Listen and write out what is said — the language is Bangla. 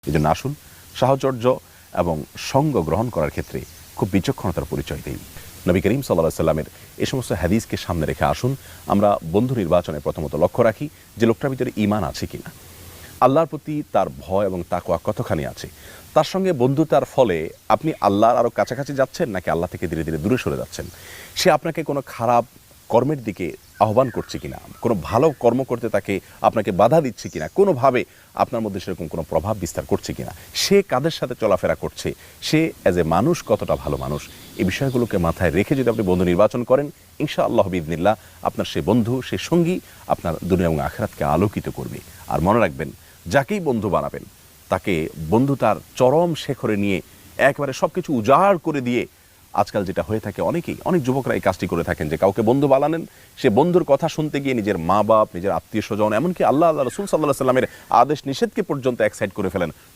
এই জন্য আসুন সাহচর্য এবং সঙ্গ গ্রহণ করার ক্ষেত্রে খুব বিচক্ষণতার পরিচয় দিই। নবী করিম সাল্লাল্লাহু আলাইহি সাল্লামের এই সমস্ত হাদিসকে সামনে রেখে আসুন আমরা বন্ধু নির্বাচনে প্রথমত লক্ষ্য রাখি যে লোকটার ভিতরে ঈমান আছে কিনা, আল্লাহর প্রতি তার ভয় এবং তাকওয়া কতখানি আছে। তার সঙ্গে বন্ধুতার ফলে আপনি আল্লাহর আরও কাছাকাছি যাচ্ছেন নাকি আল্লাহ থেকে ধীরে ধীরে দূরে সরে যাচ্ছেন। সে আপনাকে কোনো খারাপ কর্মের দিকে আহ্বান করছে কিনা, কোনো ভালো কর্ম করতে তাকে আপনাকে বাধা দিচ্ছে কিনা, কোনোভাবে আপনার মধ্যে সেরকম কোনো প্রভাব বিস্তার করছে কিনা, সে কাদের সাথে চলাফেরা করছে, সে অ্যাজ এ মানুষ কতটা ভালো মানুষ, এই বিষয়গুলোকে মাথায় রেখে যদি আপনি বন্ধু নির্বাচন করেন ইনশাআল্লাহ বিইذনিল্লাহ আপনার সে বন্ধু সে সঙ্গী আপনার দুনিয়া এবং আখিরাতকে আলোকিত করবে। আর মনে রাখবেন যাকেই বন্ধু বানাবেন তাকে বন্ধু তার চরম শেখরে নিয়ে একবারে সব কিছু উজাড় করে দিয়ে, আজকাল যেটা হয়ে থাকে অনেক যুবকরা এই কাজটি করে থাকেন যে কাউকে বন্ধু বানালেন, সে বন্ধুর কথা শুনতে গিয়ে নিজের মা বাপ নিজের আত্মীয় স্বজন এমনকি আল্লাহ রাসূল সাল্লাল্লাহু আলাইহি সাল্লামের আদেশ নিষেধকে পর্যন্ত এক সাইড করে ফেলেন,